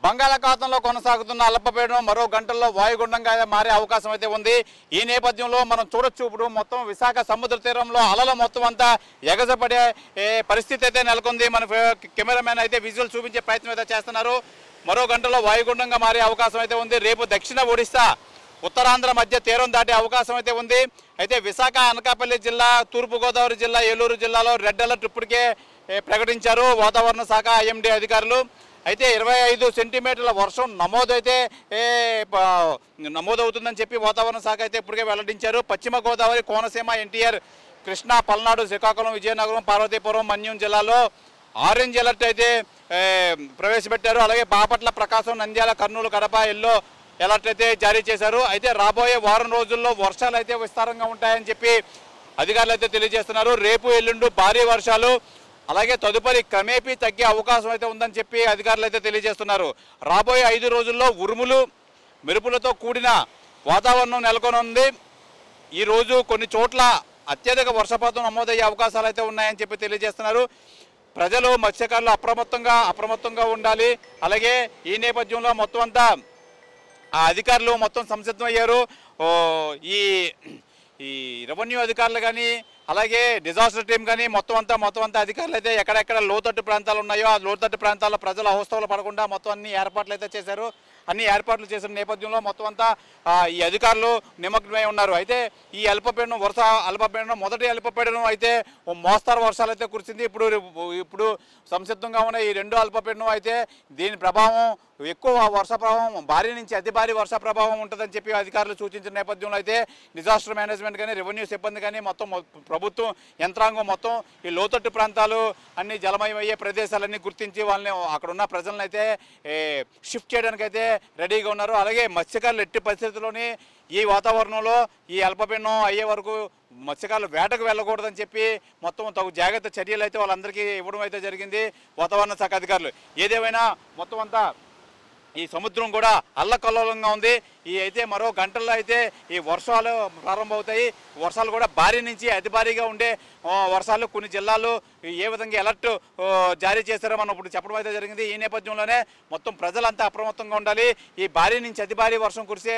బంగాళాఖాతంలో కొనసాగుతున్న అల్పపీడనం మరో గంటల్లో వాయుగుండంగా మారే అవకాశం అయితే ఉంది. ఈ నేపథ్యంలో మనం చూడొచ్చు, ఇప్పుడు మొత్తం విశాఖ సముద్ర తీరంలో అలల మొత్తం అంతా ఎగసపడే పరిస్థితి అయితే నెలకొంది. మన కెమెరామెన్ అయితే విజువల్ చూపించే ప్రయత్నం అయితే చేస్తున్నారు. మరో గంటలో వాయుగుండంగా మారే అవకాశం అయితే ఉంది. రేపు దక్షిణ ఒడిశా ఉత్తరాంధ్ర మధ్య తీరం దాటే అవకాశం అయితే ఉంది. అయితే విశాఖ, అనకాపల్లి జిల్లా, తూర్పుగోదావరి జిల్లా, ఏలూరు జిల్లాలో రెడ్ అలర్ట్ ఇప్పటికే ప్రకటించారు వాతావరణ శాఖ ఐఎండీ అధికారులు. అయితే 25 సెంటీమీటర్ల వర్షం నమోదవుతుందని చెప్పి వాతావరణ శాఖ అయితే ఇప్పటికే వెల్లడించారు. పశ్చిమ గోదావరి, కోనసీమ, ఎన్టీఆర్, కృష్ణా, పల్నాడు, శ్రీకాకుళం, విజయనగరం, పార్వతీపురం, మన్యం జిల్లాలో ఆరెంజ్ అలర్ట్ అయితే ప్రవేశపెట్టారు. అలాగే బాపట్ల, ప్రకాశం, నంద్యాల, కర్నూలు, కడప ఎల్లో అలర్ట్ అయితే జారీ చేశారు. అయితే రాబోయే వారం రోజుల్లో వర్షాలు అయితే విస్తారంగా ఉంటాయని చెప్పి అధికారులు అయితే తెలియజేస్తున్నారు. రేపు ఎల్లుండి భారీ వర్షాలు, అలాగే తదుపరి క్రమేపీ తగ్గే అవకాశం అయితే ఉందని చెప్పి అధికారులు అయితే తెలియజేస్తున్నారు. రాబోయే 5 రోజుల్లో ఉరుములు, మెరుపులతో కూడిన వాతావరణం నెలకొనుంది. ఈరోజు కొన్ని చోట్ల అత్యధిక వర్షపాతం నమోదయ్యే అవకాశాలు అయితే ఉన్నాయని చెప్పి తెలియజేస్తున్నారు. ప్రజలు, మత్స్యకారులు అప్రమత్తంగా ఉండాలి. అలాగే ఈ నేపథ్యంలో మొత్తం అంతా అధికారులు మొత్తం సంసిద్ధమయ్యారు. ఈ రెవెన్యూ అధికారులు కానీ, అలాగే డిజాస్టర్ టీం కానీ మొత్తం అంతా అధికారులు అయితే ఎక్కడెక్కడ లోతట్టు ప్రాంతాలు ఉన్నాయో ఆ లోతట్టు ప్రాంతాల్లో ప్రజలు అవస్థలు పడకుండా మొత్తం అన్ని ఏర్పాట్లు అయితే చేశారు. అన్ని ఏర్పాట్లు చేసిన నేపథ్యంలో మొత్తం అంతా ఈ అధికారులు నిమగ్నమై ఉన్నారు. అయితే ఈ అల్పపీడనం మొదటి అల్పపీడనం అయితే మోస్తరు వర్షాలు అయితే కురిసింది. ఇప్పుడు సంసిద్ధంగా ఉన్న ఈ 2 అల్పపీడనం అయితే దీని ప్రభావం ఎక్కువ వర్ష ప్రభావం, భారీ నుంచి అతి భారీ వర్ష ప్రభావం ఉంటుందని చెప్పి అధికారులు సూచించిన నేపథ్యంలో అయితే డిజాస్టర్ మేనేజ్మెంట్ కానీ, రెవెన్యూ సిబ్బంది కానీ, మొత్తం ప్రభుత్వం యంత్రాంగం మొత్తం ఈ లోతట్టు ప్రాంతాలు అన్ని జలమయమయ్యే ప్రదేశాలన్నీ గుర్తించి వాళ్ళని అక్కడ ఉన్న ప్రజలను అయితే షిఫ్ట్ చేయడానికి అయితే రెడీగా ఉన్నారు. అలాగే మత్స్యకారులు ఎట్టి పరిస్థితుల్లోని ఈ వాతావరణంలో ఈ అల్పపీడనం అయ్యే వరకు మత్స్యకారులు వేటకు వెళ్ళకూడదని చెప్పి మొత్తం తగు జాగ్రత్త చర్యలు అయితే వాళ్ళందరికీ ఇవ్వడం అయితే జరిగింది వాతావరణ శాఖ అధికారులు. ఏదేమైనా మొత్తం అంతా ఈ సముద్రం కూడా అల్లకల్లోలంగా ఉంది. అయితే మరో గంటల్లో అయితే ఈ వర్షాలు ప్రారంభమవుతాయి. వర్షాలు కూడా భారీ నుంచి అతి భారీగా ఉండే వర్షాలు కొన్ని జిల్లాల్లో ఏ విధంగా అలర్ట్ జారీ చేశారో మనం ఇప్పుడు చెప్పడం అయితే జరిగింది. ఈ నేపథ్యంలోనే మొత్తం ప్రజలంతా అప్రమత్తంగా ఉండాలి. ఈ భారీ నుంచి అతి భారీ వర్షం కురిసే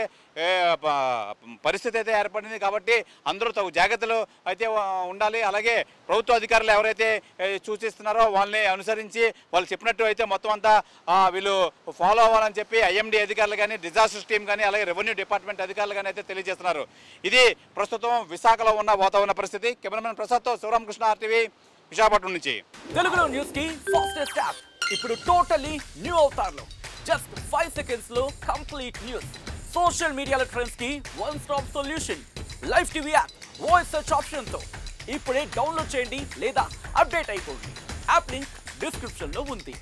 పరిస్థితి అయితే ఏర్పడింది కాబట్టి అందరూ తగు జాగ్రత్తలు అయితే ఉండాలి. అలాగే ప్రభుత్వ అధికారులు ఎవరైతే సూచిస్తున్నారో వాళ్ళని అనుసరించి వాళ్ళు చెప్పినట్టు అయితే మొత్తం అంతా వీళ్ళు ఫాలో అవ్వాలని చెప్పి ఐఎండీ అధికారులు కానీ, డిజాస్టర్ టీం కానీ, అలాగే రెవెన్యూ డిపార్ట్మెంట్ అధికారులు కానీ అయితే తెలియజేస్తున్నారు. ఇది ప్రస్తుతం విశాఖలో ఉన్న వాతావరణ పరిస్థితి. కెమెరామెన్ ప్రసాద్తో శివరామకృష్ణ, RTV, విశాఖపట్నం నుంచి. తెలుగులో న్యూస్ కి ఫాస్టెస్ట్ యాప్ ఇప్పుడు టోటలీ న్యూ అవతార్లో జస్ట్ 5 seconds లో కంప్లీట్ న్యూస్. సోషల్ మీడియాలో ట్రెండ్స్ కి one stop solution. Live TV app voice search option తో ఇప్పుడే డౌన్లోడ్ చేయండి లేదా అప్డేట్ అయిపోండి. యాప్ లింక్ డిస్క్రిప్షన్ లో ఉంది.